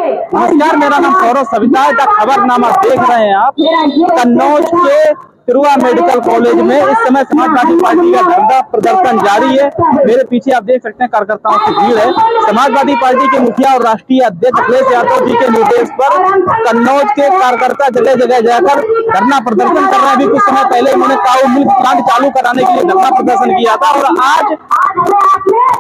नमस्कार, मेरा नाम सौरभ सविता है। खबरनामा देख रहे हैं आप। कन्नौज के तिरुआ मेडिकल कॉलेज में इस समय समाजवादी पार्टी का धरना प्रदर्शन जारी है। मेरे पीछे आप देख सकते हैं कार्यकर्ताओं की भीड़ है। समाजवादी पार्टी के मुखिया और राष्ट्रीय अध्यक्ष अखिलेश यादव जी के निर्देश पर कन्नौज के कार्यकर्ता जगह जगह जाकर धरना प्रदर्शन कर रहे हैं। अभी कुछ समय पहले उन्होंने काऊ मिल्क प्लांट चालू कराने के लिए धरना प्रदर्शन किया था और आज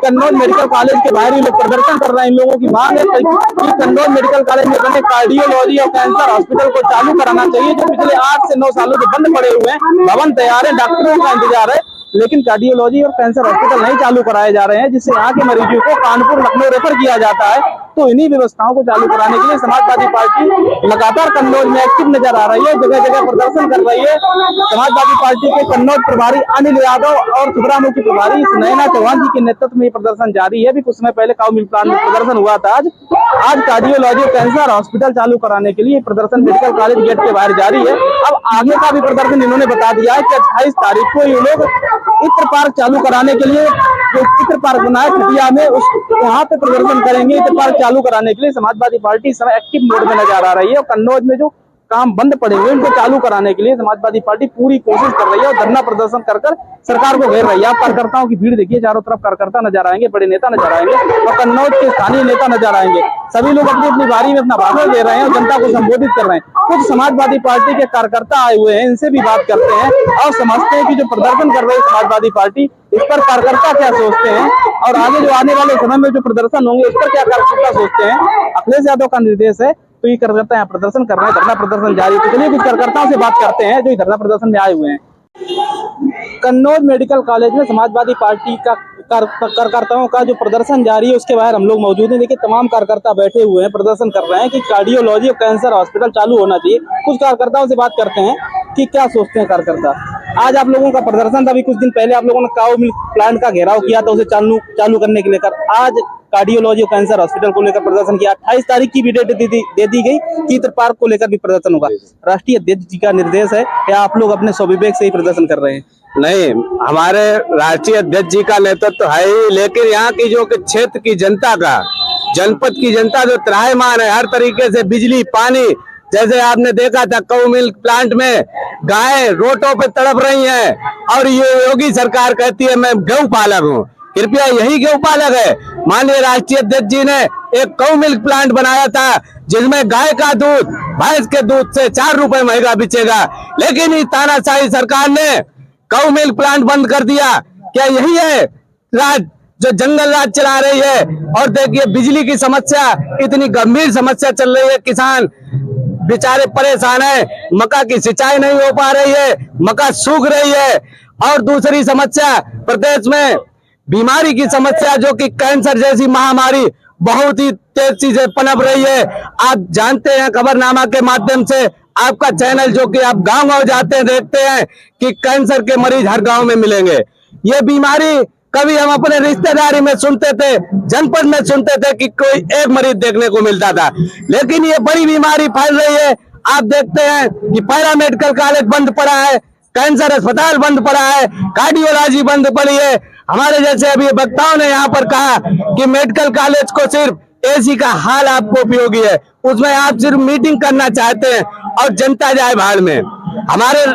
कन्नौज मेडिकल कॉलेज के बाहर ही लोग प्रदर्शन कर रहे हैं। इन लोगों की मांग है कि कन्नौज मेडिकल कॉलेज में बने कार्डियोलॉजी और कैंसर हॉस्पिटल को चालू कराना चाहिए, जो पिछले 8 से 9 सालों से बंद पड़े हुए हैं। भवन तैयार है, डॉक्टरों का इंतजार है, लेकिन कार्डियोलॉजी और कैंसर हॉस्पिटल नहीं चालू कराए जा रहे हैं, जिससे यहाँ के मरीजों को कानपुर लखनऊ रेफर किया जाता है। तो इन्हीं व्यवस्थाओं को चालू कराने के लिए समाजवादी पार्टी लगातार कन्नौज में एक्टिव नजर आ रही है, जगह जगह प्रदर्शन कर रही है। समाजवादी पार्टी के कन्नौज प्रभारी अनिल यादव और सुब्रामुखी प्रभारी नयना चौहान जी के नेतृत्व में प्रदर्शन जारी है। अभी कुछ समय पहले काऊ मिल्क प्लांट में प्रदर्शन हुआ था। आज कार्डियोलॉजी कैंसर हॉस्पिटल चालू कराने के लिए प्रदर्शन मेडिकल कॉलेज गेट के बाहर जारी है। अब आगे का भी प्रदर्शन इन्होंने बता दिया है कि 28 तारीख को ये लोग इत्र पार्क चालू कराने के लिए, जो इत्र पार्क बना है खटिया में, उस वहां पे प्रदर्शन करेंगे। इत्र पार्क चालू कराने के लिए समाजवादी पार्टी इस समय एक्टिव मोड में नजर आ रही है और कन्नौज में जो काम बंद पड़े हुए उनको चालू कराने के लिए समाजवादी पार्टी पूरी कोशिश कर रही है और धरना प्रदर्शन कर सरकार को घेर रही है। आप कार्यकर्ताओं की भीड़ देखिए, चारों तरफ कार्यकर्ता नजर आएंगे, बड़े नेता नजर आएंगे और कन्नौज के स्थानीय नेता नजर आएंगे। सभी लोग अपनी अपनी बारी में अपना भाषण दे रहे हैं और जनता को संबोधित कर रहे हैं। कुछ समाजवादी पार्टी के कार्यकर्ता आए हुए हैं, इनसे भी बात करते हैं और समझते हैं कि जो प्रदर्शन कर रही है समाजवादी पार्टी, इस पर कार्यकर्ता क्या सोचते हैं और आगे जो आने वाले समय में जो प्रदर्शन होंगे उस पर क्या कार्यकर्ता सोचते हैं। अखिलेश यादव का निर्देश है तो ये कार्यकर्ता यहाँ प्रदर्शन कर रहे हैं, धरना प्रदर्शन जारी है। तो चलिए कुछ कार्यकर्ताओं से बात करते हैं जो धरना प्रदर्शन में आए हुए हैं। कन्नौज मेडिकल कॉलेज में समाजवादी पार्टी का कार्यकर्ताओं का जो प्रदर्शन जारी है उसके बाहर हम लोग मौजूद हैं। देखिए तमाम कार्यकर्ता बैठे हुए हैं, प्रदर्शन कर रहे हैं कि कार्डियोलॉजी और कैंसर हॉस्पिटल चालू होना चाहिए। कुछ कार्यकर्ताओं से बात करते हैं कि क्या सोचते हैं कार्यकर्ता। आज आप लोगों का प्रदर्शन था, अभी कुछ दिन पहले आप लोगों ने काऊ मिल्क प्लांट का घेराव किया था उसे चालू करने के लेकर। आज कार्डियोलॉजी और कैंसर हॉस्पिटल को लेकर प्रदर्शन किया। 28 तारीख की भी डेट दे दी गई कि इत्र पार्क को लेकर भी प्रदर्शन होगा। राष्ट्रीय अध्यक्ष जी का निर्देश है या आप लोग अपने स्वविवेक से ही प्रदर्शन कर रहे हैं? नहीं, हमारे राष्ट्रीय अध्यक्ष जी का नेतृत्व है ही, लेकिन यहाँ की जो क्षेत्र की जनता का, जनपद की जनता जो त्राहिमाम है हर तरीके से, बिजली पानी, जैसे आपने देखा था काऊ मिल्क प्लांट में गाय रोडों पे तड़प रही हैं और ये योगी सरकार कहती है मैं गौ पालक हूँ। कृपया यही गौ पालक है। माननीय राष्ट्रीय अध्यक्ष जी ने एक काऊ मिल्क प्लांट बनाया था जिसमें गाय का दूध भैंस के दूध से 4 रुपए महंगा बिचेगा, लेकिन इस तानाशाही सरकार ने काऊ मिल्क प्लांट बंद कर दिया। क्या यही है राज जो जंगल राज चला रही है? और देखिए बिजली की समस्या, इतनी गंभीर समस्या चल रही है, किसान बेचारे परेशान है, मक्का की सिंचाई नहीं हो पा रही है, मक्का सूख रही है। और दूसरी समस्या प्रदेश में बीमारी की समस्या, जो कि कैंसर जैसी महामारी बहुत ही तेजी से पनप रही है। आप जानते हैं खबरनामा के माध्यम से, आपका चैनल जो कि आप गांव-गांव जाते हैं देखते हैं कि कैंसर के मरीज हर गांव में मिलेंगे। ये बीमारी कभी हम अपने रिश्तेदारी में सुनते थे, जनपद में सुनते थे कि कोई एक मरीज देखने को मिलता था, लेकिन ये बड़ी बीमारी फैल रही है। आप देखते हैं कि पैरा मेडिकल कॉलेज बंद पड़ा है, कैंसर अस्पताल बंद पड़ा है, कार्डियोलॉजी बंद पड़ी है। हमारे जैसे अभी वक्ताओं ने यहाँ पर कहा कि मेडिकल कॉलेज को सिर्फ एसी का हाल आपको उपयोगी है, उसमें आप सिर्फ मीटिंग करना चाहते हैं और जनता जाए भाड़ में। हमारे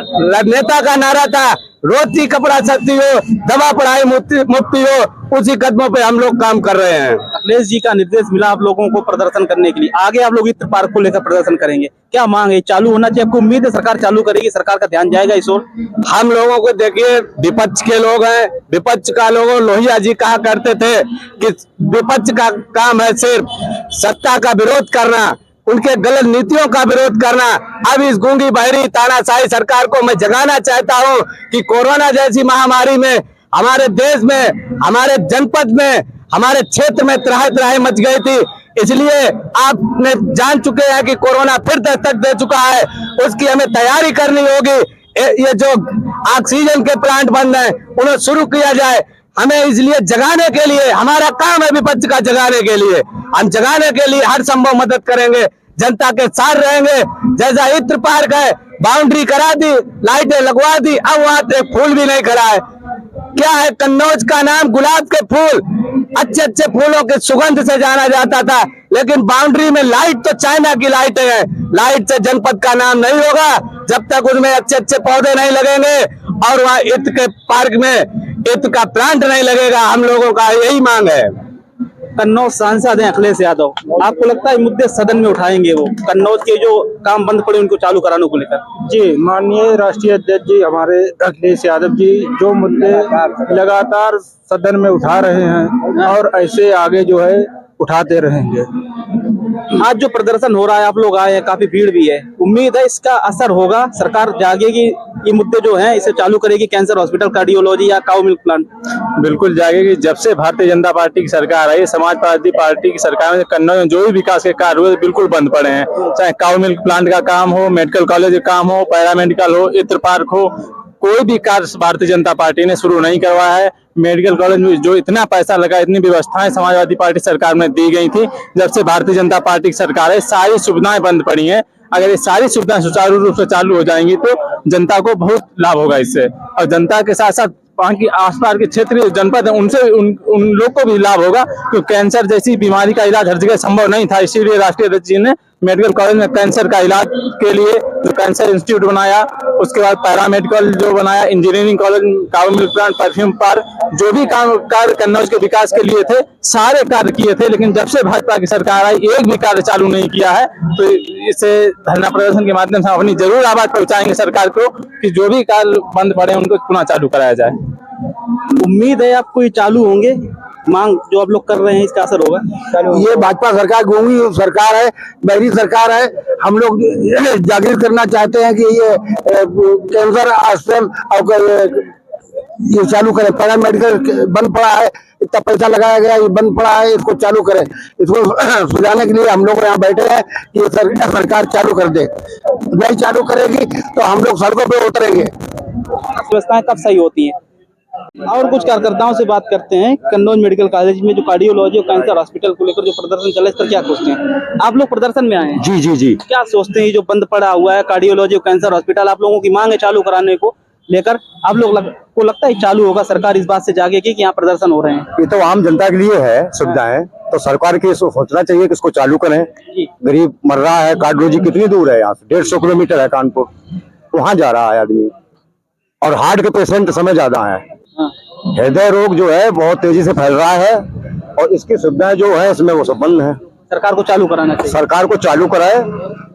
नेता का नारा था रोटी कपड़ा सस्ती हो, दवा पढ़ाई मुफ्ती हो, उसी कदमों पे हम लोग काम कर रहे हैं। अखिलेश जी का निर्देश मिला आप लोगों को प्रदर्शन करने के लिए, आगे आप लोग इत्र पार्क को लेकर प्रदर्शन करेंगे, क्या मांग है? चालू होना चाहिए, आपको उम्मीद है सरकार चालू करेगी, सरकार का ध्यान जाएगा इस ओर? हम लोगों को देखिए, विपक्ष के लोग हैं, विपक्ष का लोगों, लोहिया जी कहा करते थे कि विपक्ष का काम है सिर्फ सत्ता का विरोध करना, उनके गलत नीतियों का विरोध करना। अब इस गूंगी बहरी तानाशाही सरकार को मैं जगाना चाहता हूं कि कोरोना जैसी महामारी में हमारे देश में, हमारे जनपद में, हमारे क्षेत्र में त्राही मच गई थी, इसलिए आपने जान चुके हैं कि कोरोना फिर दस्तक दे चुका है, उसकी हमें तैयारी करनी होगी। ये जो ऑक्सीजन के प्लांट बंद हैं उन्हें शुरू किया जाए। हमें इसलिए जगाने के लिए, हमारा काम है विपक्ष का जगाने के लिए, हम जगाने के लिए हर संभव मदद करेंगे, जनता के साथ रहेंगे। जैसा इत्र पार्क है, बाउंड्री करा दी, लाइटें लगवा दी, अब वहां एक फूल भी नहीं खड़ा है। क्या है, कन्नौज का नाम गुलाब के फूल, अच्छे अच्छे फूलों के सुगंध से जाना जाता था, लेकिन बाउंड्री में लाइट तो चाइना की लाइट है। लाइट से जनपद का नाम नहीं होगा जब तक उसमें अच्छे अच्छे पौधे नहीं लगेंगे और वहाँ ईंट के पार्क में ईंट का प्लांट नहीं लगेगा। हम लोगों का यही मांग है। कन्नौज सांसद हैं अखिलेश यादव, आपको लगता है मुद्दे सदन में उठाएंगे वो, कन्नौज के जो काम बंद पड़े उनको चालू कराने को लेकर? जी, माननीय राष्ट्रीय अध्यक्ष जी हमारे अखिलेश यादव जी जो मुद्दे लगातार सदन में उठा रहे हैं और ऐसे आगे जो है उठाते रहेंगे। आज जो प्रदर्शन हो रहा है, आप लोग आए हैं, काफी भीड़ भी है, उम्मीद है इसका असर होगा, सरकार जागेगी, ये मुद्दे जो हैं इसे चालू करेगी, कैंसर हॉस्पिटल, कार्डियोलॉजी या काउ मिल्क प्लांट? बिल्कुल जागेगी। जब से भारतीय जनता पार्टी की सरकार आई, समाजवादी पार्टी की सरकार में कन्नौज में जो भी विकास के कार्य हुए बिल्कुल बंद पड़े हैं, चाहे काउ मिल्क प्लांट का काम हो, मेडिकल कॉलेज का काम हो, पैरामेडिकल हो, इत्र पार्क हो, कोई भी कार्य भारतीय जनता पार्टी ने शुरू नहीं करवाया है। मेडिकल कॉलेज में जो इतना पैसा लगा, इतनी व्यवस्थाएं समाजवादी पार्टी सरकार में दी गई थी, जब से भारतीय जनता पार्टी की सरकार है सारी सुविधाएं बंद पड़ी हैं। अगर ये सारी सुविधाएं सुचारू रूप से चालू हो जाएंगी तो जनता को बहुत लाभ होगा इससे, और जनता के साथ साथ वहाँ की आसपास के क्षेत्र जनपद है उनसे उन लोग को भी लाभ होगा, क्योंकि कैंसर जैसी बीमारी का इलाज हर जगह संभव नहीं था। इसीलिए राष्ट्रीय अध्यक्ष जी ने मेडिकल कॉलेज में कैंसर का इलाज के लिए जो कैंसर इंस्टीट्यूट बनाया, उसके बाद पैरामेडिकल जो बनाया, engineering college, cow milk plant, perfume park, जो भी कार्य कन्नौज के विकास के लिए थे सारे कार्य किए थे। लेकिन जब से भाजपा की सरकार आई एक भी कार्य चालू नहीं किया है। तो इससे धरना प्रदर्शन के माध्यम से हम अपनी जरूर आवाज पहुंचाएंगे सरकार को कि जो भी कार्य बंद पड़े उनको पुनः चालू कराया जाए। उम्मीद है आपको ये चालू होंगे, मांग जो आप लोग कर रहे हैं इसका असर होगा? ये भाजपा सरकार गोंगी सरकार है, बहरी सरकार है। हम लोग जागृत करना चाहते हैं कि ये कैंसर अस्पताल और ये चालू करें। पैरामेडिकल बंद पड़ा है, इतना पैसा लगाया गया, ये बंद पड़ा है, इसको चालू करें। इसको सुधारने के लिए हम लोग यहाँ बैठे हैं कि ये सरकार चालू कर दे। नहीं चालू करेगी तो हम लोग सड़कों पे उतरेंगे। व्यवस्थाएं कब सही होती हैं? और कुछ कार्यकर्ताओं से बात करते हैं। कन्नौज मेडिकल कॉलेज में जो कार्डियोलॉजी और कैंसर हॉस्पिटल को लेकर जो प्रदर्शन चला, इस पर क्या सोचते हैं? आप लोग प्रदर्शन में आए हैं? जी जी जी। क्या सोचते हैं जो बंद पड़ा हुआ है कार्डियोलॉजी और कैंसर हॉस्पिटल, आप लोगों की मांग है चालू कराने को लेकर, आप लोग को लगता है चालू होगा? सरकार इस बात से जागेगी कि यहाँ प्रदर्शन हो रहे हैं? ये तो आम जनता के लिए है सुविधाएं, तो सरकार के सोचना चाहिए कि इसको चालू करें। गरीब मर रहा है, कार्डियोलॉजी कितनी दूर है यहाँ से? 150 किलोमीटर है कानपुर, वहां जा रहा है आदमी। और हार्ट के पेशेंट समय ज्यादा है, हृदय रोग जो है बहुत तेजी से फैल रहा है, और इसकी सुविधाएं जो है इसमें वो सब बंद है। सरकार को चालू कराना चाहिए। सरकार को चालू कराए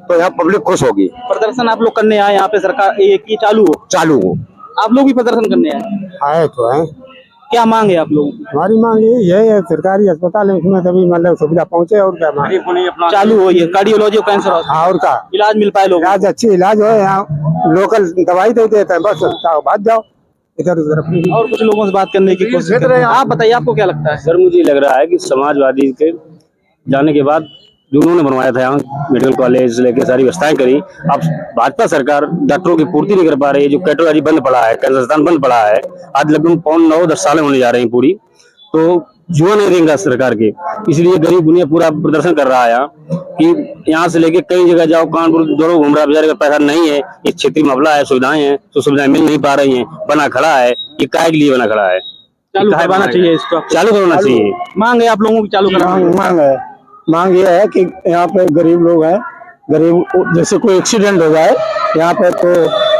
तो यहाँ पब्लिक खुश होगी। प्रदर्शन आप लोग करने आए यहाँ पे, सरकार ये चालू हो? आप लोग भी प्रदर्शन करने आए तो है। क्या मांग है आप लोगों की? हमारी मांग यही है सरकारी अस्पताल है, उसमें सभी मतलब सुविधा पहुंचे, और क्या मांग? चालू हो ये कार्डियोलॉजी और कैंसर और का इलाज मिल पाए लोग? इलाज अच्छी इलाज हो, यहाँ लोकल दवाई देते हैं, बस भाग जाओ इधर उधर। और कुछ लोगों से बात करने की कोशिश कर रहे हैं। आप बताइए, आपको क्या लगता है? सर मुझे लग रहा है कि समाजवादी के जाने के बाद जो उन्होंने बनवाया था यहाँ मेडिकल कॉलेज लेके सारी व्यवस्थाएं करी, अब भाजपा सरकार डॉक्टरों की पूर्ति नहीं कर पा रही है। जो कैटेगरी बंद पड़ा है, कैंसर अस्पताल बंद पड़ा है, आज लगभग 9-10 साल होने जा रहे हैं पूरी, तो जुआ नहीं देंगे सरकार के। इसलिए गरीब दुनिया पूरा प्रदर्शन कर रहा है यहाँ कि यहाँ से लेके कई जगह जाओ, कानपुर दौड़ो, घूम रहा, बेचारे का पैसा नहीं है, ये क्षेत्रीय मामला है, सुविधाएं हैं तो सुविधाएं मिल नहीं पा रही हैं, बना खड़ा है। ये काय के लिए बना खड़ा है? चालू करवाना चाहिए इसको, चालू करवाना चाहिए। मांग है आप लोगों की चालू कराना? मांग ये है कि यहाँ पे गरीब लोग हैं, गरीब जैसे कोई एक्सीडेंट हो जाए यहाँ पे तो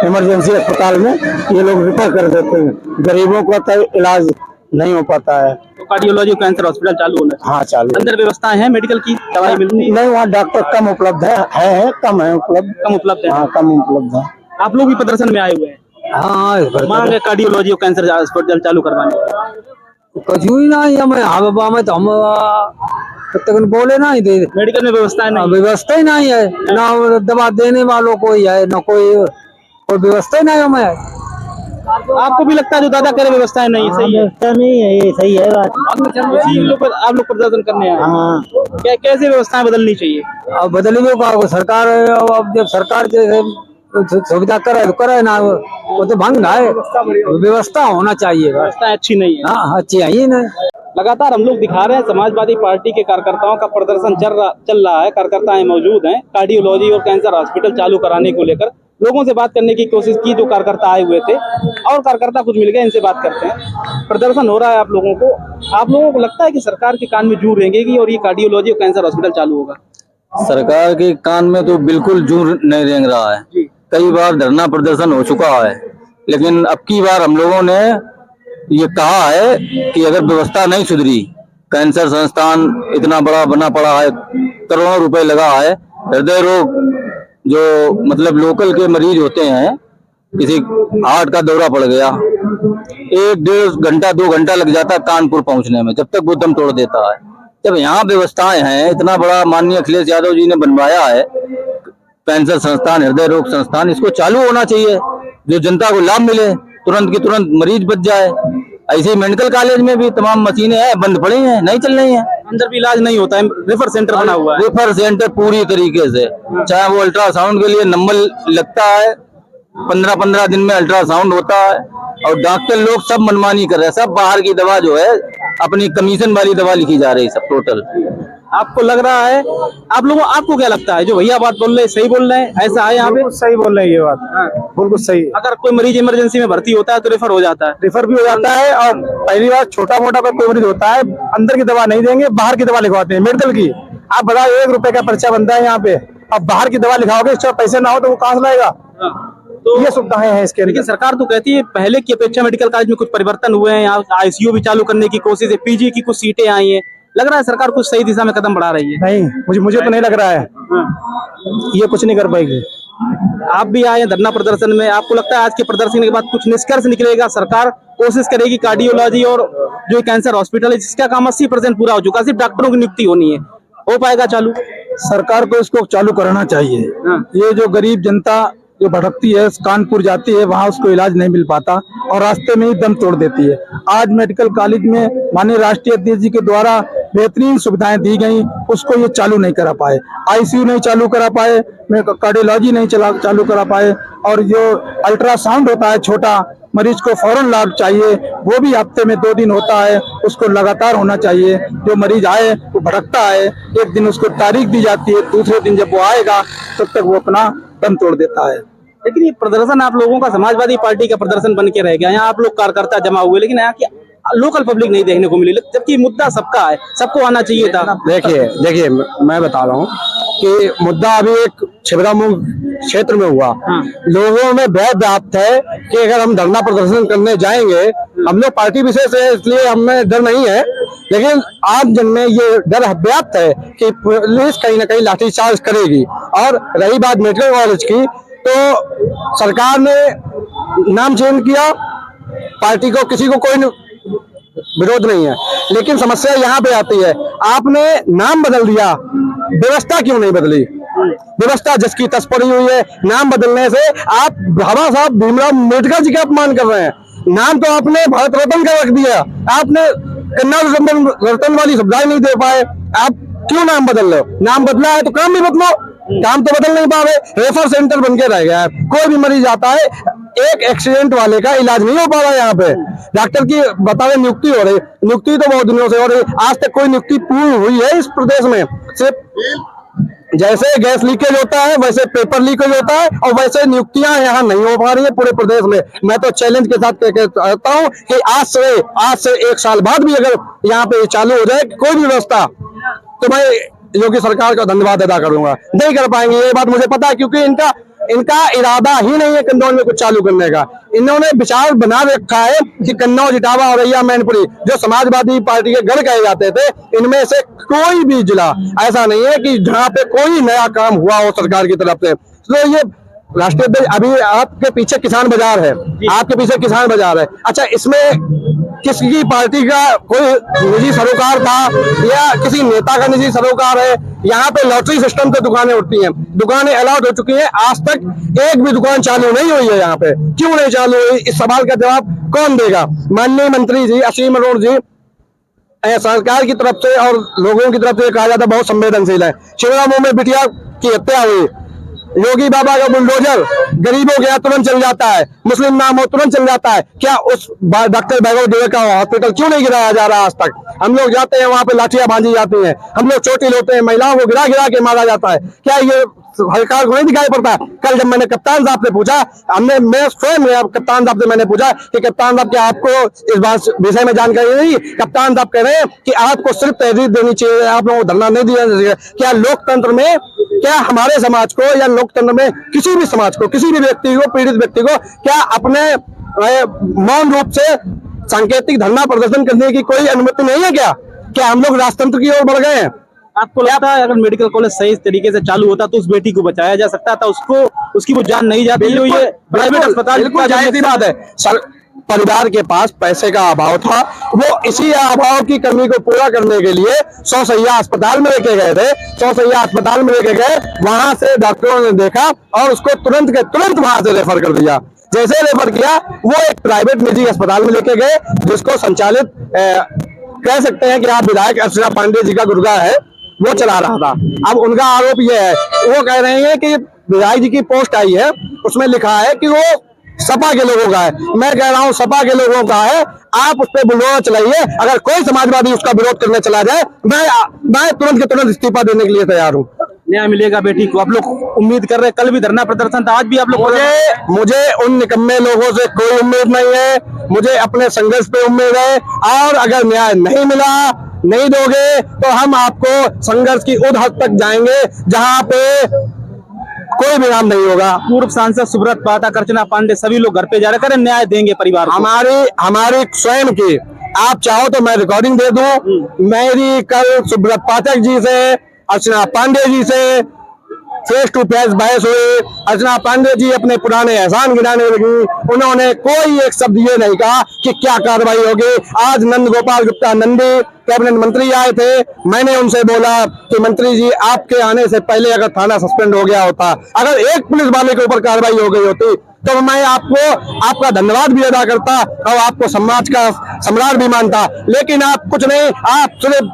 इमरजेंसी अस्पताल में ये लोग रिफर कर देते हैं, गरीबों का तो इलाज नहीं हो पाता है। तो कार्डियोलॉजी कैंसर हॉस्पिटल चालू होना? हाँ चालू। अंदर व्यवस्थाएं हैं, मेडिकल की दवाई मिलती है? नहीं, वहाँ डॉक्टर कम उपलब्ध है कम है उपलब्ध, कम उपलब्ध है। हाँ कम उपलब्ध है। आप लोग भी प्रदर्शन में आए हुए हैं? हाँ, मांग है कार्डियोलॉजी और कैंसर हॉस्पिटल चालू करवाने? कुछ ही ना, तो हम तक बोले ना, मेडिकल में व्यवस्था नहीं? व्यवस्था ही नहीं है, ना दवा देने वालों को ही है, ना कोई व्यवस्था ही नहीं है। हमें आपको भी लगता है जो दादा करे व्यवस्थाएं नहीं है? सही है? नहीं है, ये सही है बात। आप लोग प्रदर्शन करने आए? हाँ। कैसे व्यवस्थाएं बदलनी चाहिए? अब बदली को सरकार, अब जब सरकार जैसे सुविधा करे तो करे, ना वो तो भंग है। व्यवस्था होना चाहिए, व्यवस्था अच्छी नहीं है। हाँ अच्छी है ही नहीं। लगातार हम लोग दिखा रहे हैं समाजवादी पार्टी के कार्यकर्ताओं का प्रदर्शन चल रहा है। कार्यकर्ताएं मौजूद हैं। कार्डियोलॉजी और कैंसर हॉस्पिटल चालू कराने को लेकर लोगों से बात करने की कोशिश की, जो कार्यकर्ता आए हुए थे और कार्यकर्ता कुछ मिल गए, इनसे बात करते हैं। प्रदर्शन हो रहा है आप लोगों को लगता है कि सरकार के कान में जू रेंगेगी और ये कार्डियोलॉजी और कैंसर हॉस्पिटल चालू होगा? सरकार के कान में तो बिल्कुल जू नहीं रेंग रहा है। कई बार धरना प्रदर्शन हो चुका है, लेकिन अब की बार हम लोगों ने ये कहा है कि अगर व्यवस्था नहीं सुधरी, कैंसर संस्थान इतना बड़ा बना पड़ा है, करोड़ों रुपए लगा है, हृदय रोग जो मतलब लोकल के मरीज होते हैं, किसी हार्ट का दौरा पड़ गया, 1-1.5 घंटा 2 घंटा लग जाता है कानपुर पहुंचने में, जब तक वो दम तोड़ देता है। जब यहाँ व्यवस्थाएं हैं, इतना बड़ा माननीय अखिलेश यादव जी ने बनवाया है कैंसर संस्थान, हृदय रोग संस्थान, इसको चालू होना चाहिए, जो जनता को लाभ मिले, तुरंत की तुरंत मरीज बच जाए। ऐसे मेडिकल कॉलेज में भी तमाम मशीनें हैं, बंद पड़ी हैं, नहीं चल रही हैं, अंदर भी इलाज नहीं होता है, रेफर सेंटर बना हुआ है। रेफर सेंटर पूरी तरीके से, चाहे वो अल्ट्रासाउंड के लिए नंबर लगता है, 15-15 दिन में अल्ट्रासाउंड होता है, और डॉक्टर लोग सब मनमानी कर रहे हैं, सब बाहर की दवा जो है अपनी कमीशन वाली दवा लिखी जा रही है सब टोटल। आपको लग रहा है, आपको क्या लगता है जो भैया बात बोल रहे हैं सही बोल रहे हैं? ऐसा है यहाँ पे? सही बोल रहे हैं, ये बात बिल्कुल सही। अगर कोई मरीज इमरजेंसी में भर्ती होता है तो रेफर हो जाता है, रेफर भी हो जाता है, और पहली बार छोटा मोटा कोई मरीज होता है, अंदर की दवा नहीं देंगे, बाहर की दवा लिखवाते हैं मेडिकल की। आप बताओ, 1 रुपए का पर्चा बनता है यहाँ पे, अब बाहर की दवा लिखाओगे, इसका पैसे ना हो तो वो कहाँ से लाएगा? तो ये सुविधाएं हैं इसके। लेकिन सरकार तो कहती है पहले की अपेक्षा मेडिकल कॉलेज में कुछ परिवर्तन हुए हैं, यहाँ आईसीयू भी चालू करने की कोशिश है, पीजी की कुछ सीटें आई हैं, लग रहा है सरकार कुछ सही दिशा में कदम बढ़ा रही है। नहीं, मुझे तो नहीं लग रहा है ये कुछ नहीं कर पाएगी। आप भी आए हैं धरना प्रदर्शन में, आपको लगता है आज के प्रदर्शन के बाद कुछ निष्कर्ष निकलेगा? सरकार कोशिश करेगी कार्डियोलॉजी और जो कैंसर हॉस्पिटल है जिसका काम 80% पूरा हो चुका, सिर्फ डॉक्टरों की नियुक्ति होनी है, हो पाएगा चालू? सरकार को इसको चालू कराना चाहिए। ये जो गरीब जनता जो भटकती है, कानपुर जाती है, वहाँ उसको इलाज नहीं मिल पाता और रास्ते में ही दम तोड़ देती है। आज मेडिकल कॉलेज में माननीय राष्ट्रीय अध्यक्ष जी के द्वारा बेहतरीन सुविधाएं दी गई, उसको ये चालू नहीं करा पाए, आईसीयू नहीं चालू करा पाए, कार्डियोलॉजी नहीं चालू करा पाए, और जो अल्ट्रासाउंड होता है छोटा, मरीज को फौरन लाभ चाहिए, वो भी हफ्ते में 2 दिन होता है, उसको लगातार होना चाहिए। जो मरीज आए वो भटकता है, एक दिन उसको तारीख दी जाती है, दूसरे दिन जब वो आएगा तब तक वो अपना दम तोड़ देता है। लेकिन ये प्रदर्शन आप लोगों का समाजवादी पार्टी का प्रदर्शन बन के रह गया, यहाँ आप लोग कार्यकर्ता जमा हुए, लेकिन यहाँ की लोकल पब्लिक नहीं देखने को मिली, जबकि मुद्दा सबका है, सबको आना चाहिए था। देखिए मैं बता रहा हूँ कि मुद्दा अभी एक छिबरामऊ क्षेत्र में हुआ, लोगों में भय व्याप्त है कि अगर हम धरना प्रदर्शन करने जाएंगे, हम लोग पार्टी विशेष है इसलिए हमें डर नहीं है, लेकिन आम जन में ये डर व्याप्त है कि पुलिस कहीं ना कहीं लाठीचार्ज करेगी। और रही बात मेडिकल कॉलेज की, तो सरकार ने नाम चेंज किया, पार्टी को किसी को कोई विरोध नहीं है, लेकिन समस्या यहाँ पे आती है, आपने नाम बदल दिया, व्यवस्था क्यों नहीं बदली? व्यवस्था जिसकी की तस पड़ी हुई है, नाम बदलने से आप बाबा साहब भीमराव अम्बेडकर जी का अपमान कर रहे हैं। नाम तो आपने भारत रत्न का रख दिया, आपने कन्या रत्न वाली सुविधाएं नहीं दे पाए, आप क्यों नाम बदल रहे हो? नाम बदला है तो काम भी बदलो, काम तो बदल नहीं पा रहे, रेफर सेंटर बन के रह गया है, कोई भी मरीज आता है, एक एक्सीडेंट वाले का इलाज नहीं हो पा रहा है। यहाँ पे डॉक्टर की बतावे नियुक्ति हो रही, नियुक्ति तो बहुत दिनों से हो रही, आज तक कोई नियुक्ति पूर्ण हुई है इस प्रदेश में? सिर्फ जैसे गैस लीकेज होता है वैसे पेपर लीकेज होता है, और वैसे नियुक्तियां यहाँ नहीं हो पा रही है पूरे प्रदेश में। मैं तो चैलेंज के साथ कहता हूँ कि आज से 1 साल बाद भी अगर यहाँ पे चालू हो जाए कोई भी व्यवस्था, तो मैं योगी सरकार का धन्यवाद अदा करूंगा। नहीं कर पाएंगे, ये बात मुझे पता है, क्योंकि इनका इरादा ही नहीं है कन्नौज में कुछ चालू करने का। इन्होंने विचार बना रखा है कि कन्नौज, इटावा, औरैया, मैनपुरी जो समाजवादी पार्टी के गढ़ कहे जाते थे, इनमें से कोई भी जिला ऐसा नहीं है कि जहाँ पे कोई नया काम हुआ हो सरकार की तरफ से। तो ये राष्ट्रीय, अभी आपके पीछे किसान बाजार है, आपके पीछे किसान बाजार है, अच्छा इसमें किसी पार्टी का कोई निजी सरोकार था या किसी नेता का निजी सरोकार है? यहाँ पे लॉटरी सिस्टम से दुकानें उठती हैं, दुकानें अलॉट हो चुकी हैं, आज तक एक भी दुकान चालू नहीं हुई है यहाँ पे। क्यों नहीं चालू हुई? इस सवाल का जवाब कौन देगा? माननीय मंत्री जी असीम अरोड़ जी सरकार की तरफ से और लोगों की तरफ से कहा जाता है बहुत संवेदनशील है। छिबरामऊ में बिटिया की हत्या हुई, योगी बाबा का बुलडोजर गरीबों के यहाँ तुरंत चल जाता है, मुस्लिम नाम हो तुरंत चल जाता है, क्या उस डॉक्टर वैभव दुबे का हॉस्पिटल क्यों नहीं गिराया जा रहा आज तक? हम लोग जाते हैं वहां पे लाठियां बांधी जाती हैं, हम लोग चोटिल होते हैं, महिलाओं को गिरा गिरा के मारा जाता है, क्या ये सरकार को नहीं दिखाई पड़ता? कल जब मैंने कप्तान साहब से पूछा, मैं स्वयं कप्तान साहब से मैंने पूछा कि कप्तान साहब क्या आपको इस बात विषय में जानकारी नहीं? कप्तान साहब कह रहे हैं कि आपको सिर्फ तहरीर देनी चाहिए, आप लोगों को धरना नहीं दिया चाहिए। क्या लोकतंत्र में, क्या हमारे समाज को या लोकतंत्र में किसी भी समाज को, किसी भी व्यक्ति को, पीड़ित व्यक्ति को क्या अपने मौन रूप से सांकेतिक धरना प्रदर्शन करने की कोई अनुमति नहीं है? क्या हम लोग राजतंत्र की ओर बढ़ गए हैं? आपको लगता है अगर मेडिकल कॉलेज सही तरीके से चालू होता तो उस बेटी को बचाया जा सकता था, उसकी वो जान नहीं जाती जो ये प्राइवेट अस्पताल? बिल्कुल जाहिर सी बात है, परिवार के पास पैसे का अभाव था, वो इसी अभाव की कमी को पूरा करने के लिए 100 सैया अस्पताल में लेके गए थे। 100 सैया अस्पताल में लेके गए, वहां से डॉक्टरों ने देखा और उसको तुरंत के तुरंत वहां से रेफर कर दिया। जैसे रेफर किया, वो एक प्राइवेट निजी अस्पताल में लेके गए, जिसको संचालित कह सकते हैं कि आप विधायक अर्चना पांडे जी का गुर्गा है, वो चला रहा था। अब उनका आरोप यह है, वो कह रहे हैं कि विधायक जी की पोस्ट आई है, उसमें लिखा है कि वो सपा के लोगों का है। मैं कह रहा हूं सपा के लोगों का है, आप उस पर बुलडोजर चलाइए। अगर कोई समाजवादी उसका विरोध करने चला जाए, मैं तुरंत के तुरंत इस्तीफा देने के लिए तैयार हूं। न्याय मिलेगा बेटी को, आप लोग उम्मीद कर रहे हैं? कल भी धरना प्रदर्शन था, आज भी आप लोग? मुझे उन निकम्मे लोगों से कोई उम्मीद नहीं है, मुझे अपने संघर्ष पे उम्मीद है। और अगर न्याय नहीं मिला, नहीं दोगे, तो हम आपको संघर्ष की उस हद तक जाएंगे जहां पे कोई विराम नहीं होगा। पूर्व सांसद सुब्रत पाठक, अर्चना पांडे, सभी लोग घर पे जा रहे करें, न्याय देंगे परिवार को। हमारी स्वयं की, आप चाहो तो मैं रिकॉर्डिंग दे दूं, मेरी कल सुब्रत पाठक जी से, अर्चना पांडे जी से फेस टू फेस बहस हुई। अर्चना पांडे जी अपने पुराने एहसान गिनाने लगी, उन्होंने कोई एक शब्द ये नहीं कहा कि क्या कार्रवाई होगी। आज नंद गोपाल गुप्ता नंदी कैबिनेट मंत्री आए थे, मैंने उनसे बोला कि मंत्री जी आपके आने से पहले अगर थाना सस्पेंड हो गया होता, अगर एक पुलिस वाले के ऊपर कार्रवाई हो गई होती, तो मैं आपका धन्यवाद भी अदा करता और आपको समाज का सम्राट भी मानता। लेकिन आप कुछ नहीं, आप सिर्फ।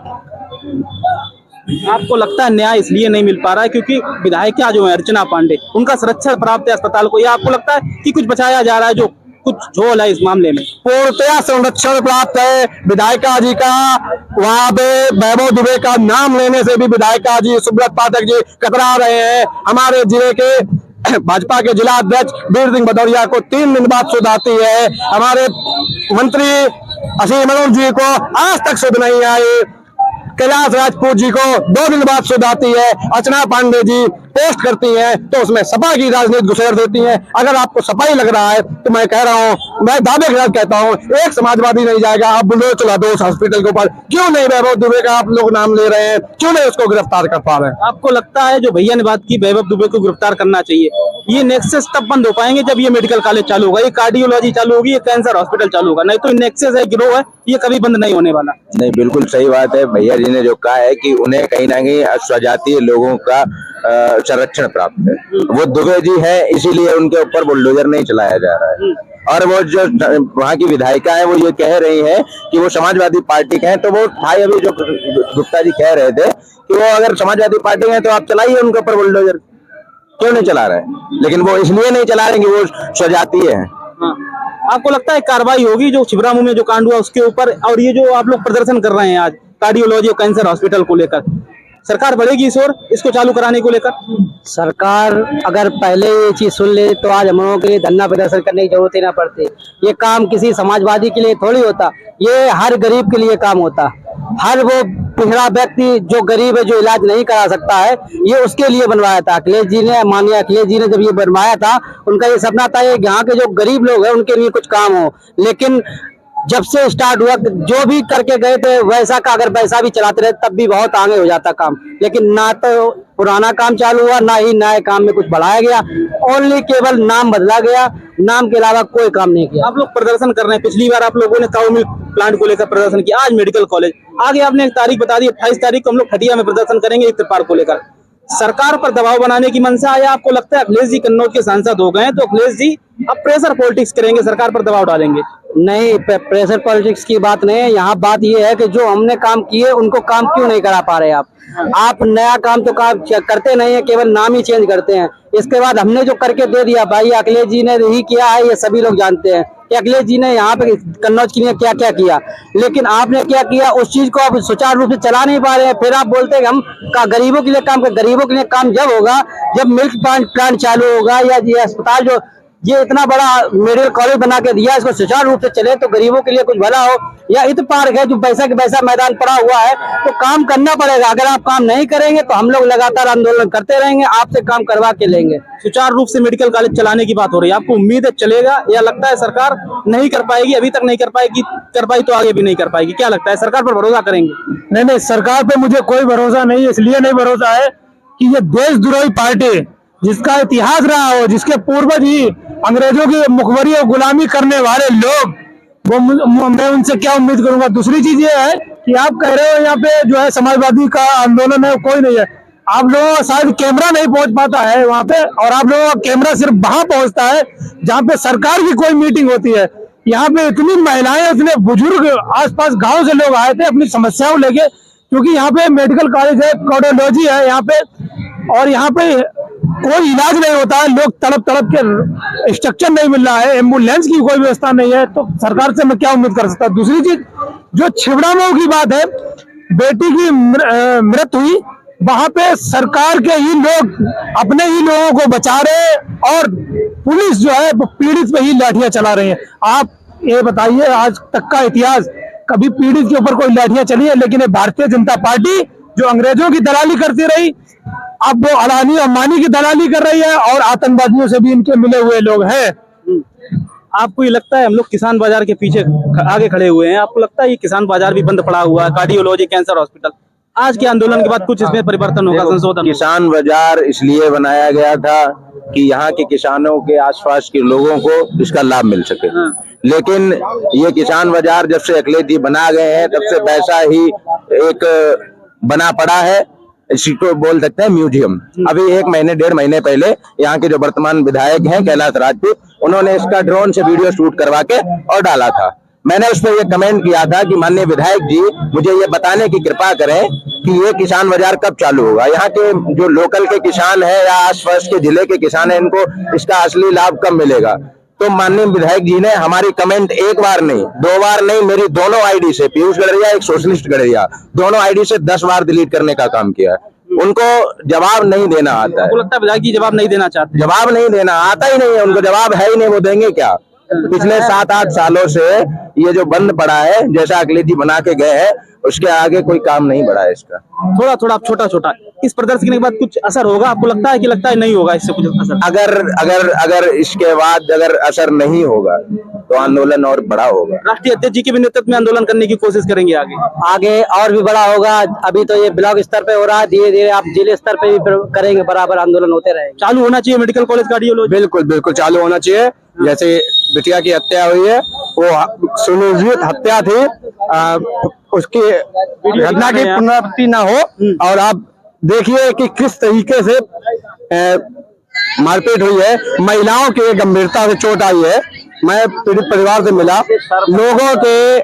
आपको लगता है न्याय इसलिए नहीं मिल पा रहा है क्योंकि विधायिका जो है अर्चना पांडे, उनका संरक्षण प्राप्त है अस्पताल को, या आपको लगता है कि कुछ बचाया जा रहा है, जो कुछ झोल है इस मामले में? पूर्णतया संरक्षण प्राप्त है विधायिका जी का। वहां पे वैभव दुबे का नाम लेने से भी विधायिका जी, सुब्रत पाठक जी कतरा रहे हैं। हमारे जिले के भाजपा के जिला अध्यक्ष वीर सिंह भदौरिया को 3 दिन बाद सुध आती है, हमारे मंत्री असीम मनोज जी को आज तक सुध नहीं आई, कैलाश राजपूत जी को 2 दिन बाद सुध आती है, अर्चना पांडे जी पोस्ट करती हैं तो उसमें सपा की राजनीति घुसेड़ देती हैं। अगर आपको सपा ही लग रहा है तो मैं कह रहा हूं, मैं दावे के साथ कहता हूं, एक समाजवादी नहीं जाएगा। आप बुलडोजर चला दो उस हॉस्पिटल के ऊपर, क्यों नहीं वैभव दुबे का आप लोग नाम ले रहे हैं, क्यों नहीं उसको गिरफ्तार कर पा रहे हैं? आपको लगता है जो भैया ने बात की वैभव दुबे को गिरफ्तार करना चाहिए, ये नेक्सस तब बंद हो पाएंगे जब ये मेडिकल कॉलेज चालू होगा, ये कार्डियोलॉजी चालू होगी, ये कैंसर हॉस्पिटल चालू होगा, नहीं तो नेक्सस है, गिरोह है, ये कभी बंद नहीं होने वाला। नहीं, बिल्कुल सही बात है। भैया जी ने जो कहा है कि उन्हें कहीं ना कहीं स्वजातीय लोगों का संरक्षण प्राप्त है, वो दुबे जी है, इसीलिए उनके ऊपर बुलडोजर नहीं चलाया जा रहा है। और वो जो वहाँ की विधायिका है, वो ये कह रही है कि वो समाजवादी पार्टी के हैं, तो वो भाई अभी जो गुप्ता जी कह रहे थे कि वो अगर समाजवादी पार्टी के हैं तो आप चलाइए उनके ऊपर बुलडोजर, क्यों नहीं चला रहे? लेकिन वो इसलिए नहीं चला रहे कि वो स्वजातीय है। आपको लगता है कार्रवाई होगी जो छिबरामऊ में जो कांड हुआ उसके ऊपर, और ये जो आप लोग प्रदर्शन कर रहे हैं आज कार्डियोलॉजी और कैंसर हॉस्पिटल को लेकर, सरकार बढ़ेगी इस ओर, इसको चालू कराने को लेकर? सरकार अगर पहले ये चीज सुन ले तो आज हम लोगों के लिए धरना प्रदर्शन करने की जरूरत ही ना पड़ती। ये काम किसी समाजवादी के लिए थोड़ी होता, ये हर गरीब के लिए काम होता। हर वो पिछड़ा व्यक्ति जो गरीब है, जो इलाज नहीं करा सकता है, ये उसके लिए बनवाया था अखिलेश जी ने। माननीय अखिलेश जी ने जब ये बनवाया था, उनका ये सपना था ये यहाँ के जो गरीब लोग हैं उनके लिए कुछ काम हो। लेकिन जब से स्टार्ट हुआ, जो भी करके गए थे वैसा का अगर पैसा भी चलाते रहे तब भी बहुत आगे हो जाता काम, लेकिन ना तो पुराना काम चालू हुआ, ना ही नए काम में कुछ बढ़ाया गया, ओनली केवल नाम बदला गया, नाम के अलावा कोई काम नहीं किया। आप लोग प्रदर्शन कर रहे हैं, पिछली बार आप लोगों ने काऊ मिल्क प्लांट को लेकर प्रदर्शन किया, आज मेडिकल कॉलेज, आगे आपने एक तारीख बता दी 28 तारीख को हम लोग खटिया में प्रदर्शन करेंगे इफ्तार पार्क को लेकर। सरकार पर दबाव बनाने की मंशा है, आपको लगता है अखिलेश जी कन्नौज के सांसद हो गए हैं तो अखिलेश जी अब प्रेशर पॉलिटिक्स करेंगे, सरकार पर दबाव डालेंगे? नहीं, प्रेशर पॉलिटिक्स की बात नहीं है। यहाँ बात ये है कि जो हमने काम किए उनको काम क्यों नहीं करा पा रहे आप नया काम तो काम करते नहीं है, केवल नाम ही चेंज करते हैं। इसके बाद हमने जो करके दे दिया, भाई अखिलेश जी ने ही किया है, ये सभी लोग जानते हैं कि अखिलेश जी ने यहाँ पे कन्नौज के लिए क्या क्या किया। लेकिन आपने क्या किया, उस चीज को आप सुचारू रूप से चला नहीं पा रहे हैं। फिर आप बोलते हैं कि हम गरीबों के लिए काम कर। गरीबों के लिए काम जब होगा जब मिल्क प्लांट चालू होगा, या ये अस्पताल जो ये इतना बड़ा मेडिकल कॉलेज बना के दिया, इसको सुचारू रूप से चले तो गरीबों के लिए कुछ भला हो। या इत पार्क है जो पैसा के पैसा मैदान पड़ा हुआ है, तो काम करना पड़ेगा। अगर आप काम नहीं करेंगे तो हम लोग लगातार आंदोलन करते रहेंगे, आपसे काम करवा के लेंगे। सुचारू रूप से मेडिकल कॉलेज चलाने की बात हो रही है, आपको उम्मीद है चलेगा, या लगता है सरकार नहीं कर पाएगी, अभी तक नहीं कर पाएगी, कर पाई तो आगे भी नहीं कर पाएगी? क्या लगता है, सरकार पर भरोसा करेंगे? नहीं, सरकार पे मुझे कोई भरोसा नहीं है। इसलिए नहीं भरोसा है कि ये देशद्रोही पार्टी, जिसका इतिहास रहा हो, जिसके पूर्वज ही अंग्रेजों की मुखबरी और गुलामी करने वाले लोग, वो मैं उनसे क्या उम्मीद करूंगा। दूसरी चीज ये है कि आप कह रहे हो यहाँ पे जो है समाजवादी का आंदोलन है, कोई नहीं है। आप लोगों का शायद कैमरा नहीं पहुंच पाता है वहां पे, और आप लोगों का कैमरा सिर्फ वहां पहुंचता है जहाँ पे सरकार की कोई मीटिंग होती है। यहाँ पे इतनी महिलाएं, इतने बुजुर्ग, आसपास गाँव से लोग आए थे अपनी समस्याओं लेके, क्योंकि यहाँ पे मेडिकल कॉलेज है, कार्डियोलॉजी है यहाँ पे, और यहाँ पे कोई इलाज नहीं होता है। लोग तड़प के, स्ट्रक्चर नहीं मिल रहा है, एम्बुलेंस की कोई व्यवस्था नहीं है, तो सरकार से मैं क्या उम्मीद कर सकता। दूसरी चीज, जो छिबरामऊ की बात है, बेटी की मृत्यु हुई, वहां पे सरकार के ही लोग अपने ही लोगों को बचा रहे, और पुलिस जो है पीड़ित पे ही लाठियां चला रही है। आप ये बताइए, आज तक का इतिहास कभी पीड़ित के ऊपर कोई लाठियां चली है? लेकिन भारतीय जनता पार्टी जो अंग्रेजों की दलाली करती रही, अब वो अडानी अंबानी की दलाली कर रही है, और आतंकवादियों से भी इनके मिले हुए लोग हैं। आपको ये लगता है हम लोग किसान बाजार के पीछे आगे खड़े हुए हैं? आपको लगता है ये किसान बाजार भी बंद पड़ा हुआ है, कार्डियोलॉजी, कैंसर हॉस्पिटल, आज के आंदोलन के बाद कुछ इसमें परिवर्तन होगा, संशोधन? किसान बाजार इसलिए बनाया गया था कि यहाँ के किसानों के आसपास के लोगों को इसका लाभ मिल सके। लेकिन ये किसान बाजार जब से अखिलेश जी बना गए हैं, तब से वैसा ही एक बना पड़ा है। इसी को बोल सकते हैं म्यूजियम। अभी 1 महीने 1.5 महीने पहले यहाँ के जो वर्तमान विधायक हैं कैलाश राजपूत, उन्होंने इसका ड्रोन से वीडियो शूट करवा के और डाला था। मैंने उस पर ये कमेंट किया था कि माननीय विधायक जी, मुझे ये बताने की कृपा करें कि ये किसान बाजार कब चालू होगा। यहाँ के जो लोकल के किसान हैं या आसपास के जिले के किसान हैं, इनको इसका असली लाभ कब मिलेगा। तो माननीय विधायक जी ने हमारी कमेंट 1 बार नहीं, 2 बार नहीं, मेरी दोनों आईडी से, पीयूष गड़रिया एक सोशलिस्ट गड़रिया, दोनों आईडी से 10 बार डिलीट करने का काम किया है। उनको जवाब नहीं देना आता है। आपको लगता है विधायक जी जवाब नहीं देना चाहते? जवाब नहीं देना आता ही नहीं है उनको, जवाब है ही नहीं, वो देंगे क्या। पिछले 7-8 सालों से ये जो बंद पड़ा है, जैसा अखिलेश जी बना के गए हैं, उसके आगे कोई काम नहीं बढ़ा है इसका। थोड़ा थोड़ा छोटा इस प्रदर्शन के बाद कुछ असर होगा? आपको लगता है कि लगता है नहीं होगा इससे कुछ असर? अगर इसके बाद अगर असर नहीं होगा तो आंदोलन और बड़ा होगा। राष्ट्रीय अध्यक्ष जी के भी नेतृत्व में आंदोलन करने की कोशिश करेंगे आगे और भी बड़ा होगा। अभी तो ये ब्लॉक स्तर पे हो रहा है, धीरे धीरे आप जिले स्तर पे भी करेंगे, बराबर आंदोलन होते रहेंगे। चालू होना चाहिए मेडिकल कॉलेज कार्डियोलॉजी? बिल्कुल बिल्कुल चालू होना चाहिए। जैसे बिटिया की हत्या हुई है, वो सुनियोजित हत्या थी, उसकी घटना की पुनरावृत्ति ना हो। और आप देखिए कि किस तरीके से मारपीट हुई है, महिलाओं के गंभीरता से चोट आई है। मैं पीड़ित परिवार से मिला, लोगों के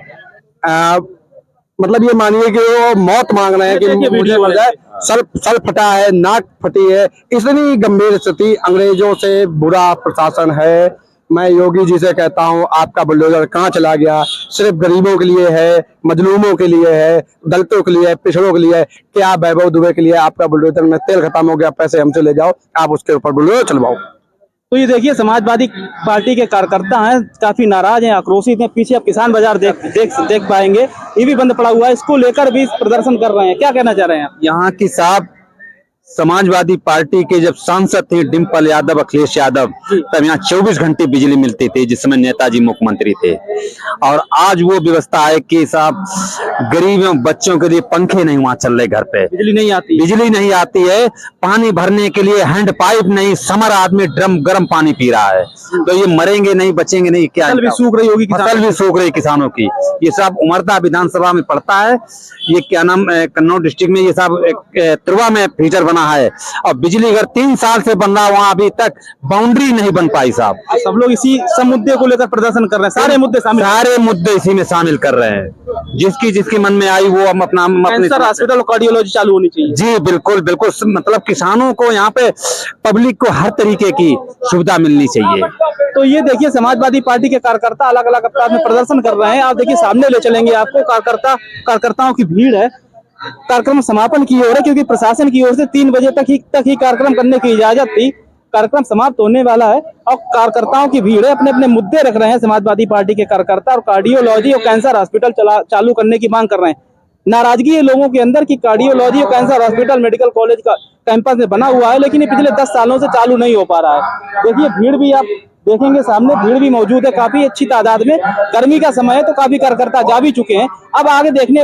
मतलब ये मानिए कि वो मौत मांग रहे हैं कि मुझे मिल जाए। सर फटा है, नाक फटी है, इतनी गंभीर स्थिति। अंग्रेजों से बुरा प्रशासन है। मैं योगी जी से कहता हूं, आपका बुलडोजर कहाँ चला गया? सिर्फ गरीबों के लिए है, मजलूमों के लिए है, दलितों के लिए है, पिछड़ों के लिए है। क्या वैभव दुबे के लिए आपका बुलडोजर में तेल खत्म हो गया, पैसे हमसे ले जाओ, आप उसके ऊपर बुलडोजर चलवाओ। तो ये देखिए, समाजवादी पार्टी के कार्यकर्ता हैं, काफी नाराज हैं, आक्रोशित हैं। पीछे आप किसान बाजार देख पाएंगे, ये भी बंद पड़ा हुआ है, इसको लेकर भी प्रदर्शन कर रहे हैं। क्या कहना चाह रहे हैं आप? यहाँ की साहब समाजवादी पार्टी के जब सांसद थे डिम्पल यादव, अखिलेश यादव, तब यहाँ 24 घंटे बिजली मिलती थी, जिस समय नेताजी मुख्यमंत्री थे। और आज वो व्यवस्था है कि साहब गरीबों बच्चों के लिए पंखे नहीं वहाँ चल रहे, घर पे बिजली नहीं आती है। पानी भरने के लिए हैंड पाइप नहीं, समर आदमी ड्रम गर्म पानी पी रहा है। तो ये मरेंगे नहीं, बचेंगे नहीं, क्या फसल भी सूख रही होगी, फसल भी सूख रही किसानों की। ये सब उमरदा विधानसभा में पड़ता है। ये क्या नाम, कन्नौज डिस्ट्रिक्ट में ये सब त्रिवा में फीचर बना बना है, और बिजली घर 3 साल से बन रहा है, वहाँ अभी तक बाउंड्री नहीं बन पाई साहब। सब लोग इसी सब मुद्दे को लेकर प्रदर्शन कर रहे हैं, सारे मुद्दे शामिल। सारे मुद्दे इसी में शामिल कर रहे हैं, जिसकी जिसकी मन में आई वो हम अपना कैंसर हॉस्पिटल और कार्डियोलॉजी चालू होनी चाहिए। जी बिल्कुल बिल्कुल, मतलब किसानों को यहाँ पे पब्लिक को हर तरीके की सुविधा मिलनी चाहिए। तो ये देखिए समाजवादी पार्टी के कार्यकर्ता अलग अलग अवतार में प्रदर्शन कर रहे हैं। आप देखिए सामने ले चलेंगे आपको, कार्यकर्ताओं की भीड़ है। कार्यक्रम समापन की ओर है, क्योंकि प्रशासन की ओर से 3 बजे तक ही कार्यक्रम करने की इजाजत थी। कार्यक्रम समाप्त होने वाला है और कार्यकर्ताओं की भीड़ है, अपने अपने मुद्दे रख रहे हैं समाजवादी पार्टी के कार्यकर्ता, और कार्डियोलॉजी और कैंसर हॉस्पिटल चालू करने की मांग कर रहे हैं। नाराजगी है लोगों के अंदर कि कार्डियोलॉजी और कैंसर हॉस्पिटल मेडिकल कॉलेज का कैंपस में बना हुआ है, लेकिन ये पिछले 10 सालों से चालू नहीं हो पा रहा है। देखिए भीड़ भी आप देखेंगे सामने, भीड़ भी मौजूद है काफी अच्छी तादाद में। गर्मी का समय है तो काफी कार्यकर्ता जा भी चुके हैं। अब आगे देखने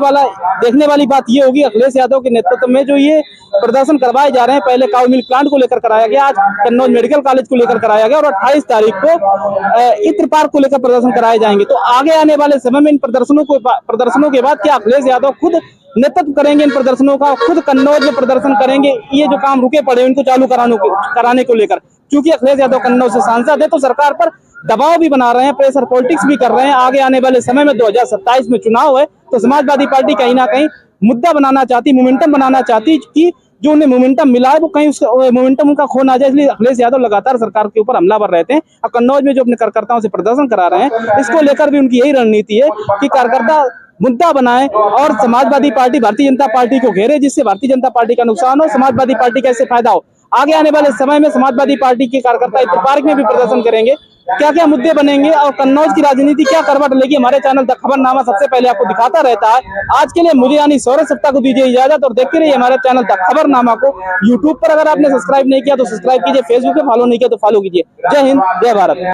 वाली बात ये होगी अखिलेश यादव के नेतृत्व में जो ये प्रदर्शन करवाए जा रहे हैं। पहले काउ मिल्क प्लांट को लेकर कराया गया, आज कन्नौज मेडिकल कॉलेज को लेकर कराया गया, और 28 तारीख को इत्र पार्क को लेकर प्रदर्शन कराए जाएंगे। तो आगे आने वाले समय में इन प्रदर्शनों के बाद क्या अखिलेश यादव खुद नेतृत्व करेंगे इन प्रदर्शनों का, खुद कन्नौज में प्रदर्शन करेंगे, ये जो काम रुके पड़े उनको चालू कराने को लेकर। क्योंकि अखिलेश यादव कन्नौज से सांसद है तो सरकार पर दबाव भी बना रहे हैं, प्रेशर पॉलिटिक्स भी कर रहे हैं। आगे आने वाले समय में 2027 में चुनाव है, तो समाजवादी पार्टी कहीं ना कहीं मुद्दा बनाना चाहती, मोमेंटम बनाना चाहती कि जो उन्हें मोमेंटम मिला है वो कहीं उसका मोमेंटम उनका खो ना जाए। इसलिए अखिलेश यादव लगातार सरकार के ऊपर हमलावर रहते हैं, और कन्नौज में जो अपने कार्यकर्ताओं से प्रदर्शन करा रहे हैं, इसको लेकर भी उनकी यही रणनीति है कि कार्यकर्ता मुद्दा बनाए और समाजवादी पार्टी भारतीय जनता पार्टी को घेरे, जिससे भारतीय जनता पार्टी का नुकसान हो, समाजवादी पार्टी का इससे फायदा हो। आगे आने वाले समय में समाजवादी पार्टी के कार्यकर्ता इत्र पार्क में भी प्रदर्शन करेंगे। क्या क्या मुद्दे बनेंगे और कन्नौज की राजनीति क्या करवट लेगी, हमारे चैनल द खबरनामा सबसे पहले आपको दिखाता रहता है। आज के लिए मुझे यानी सौरभ सप्ताह को दीजिए इजाजत, और देखते रहिए हमारे चैनल द खबरनामा को। यूट्यूब पर अगर आपने सब्सक्राइब नहीं किया तो सब्सक्राइब कीजिए, फेसबुक पे फॉलो नहीं किया तो फॉलो कीजिए। जय हिंद, जय भारत।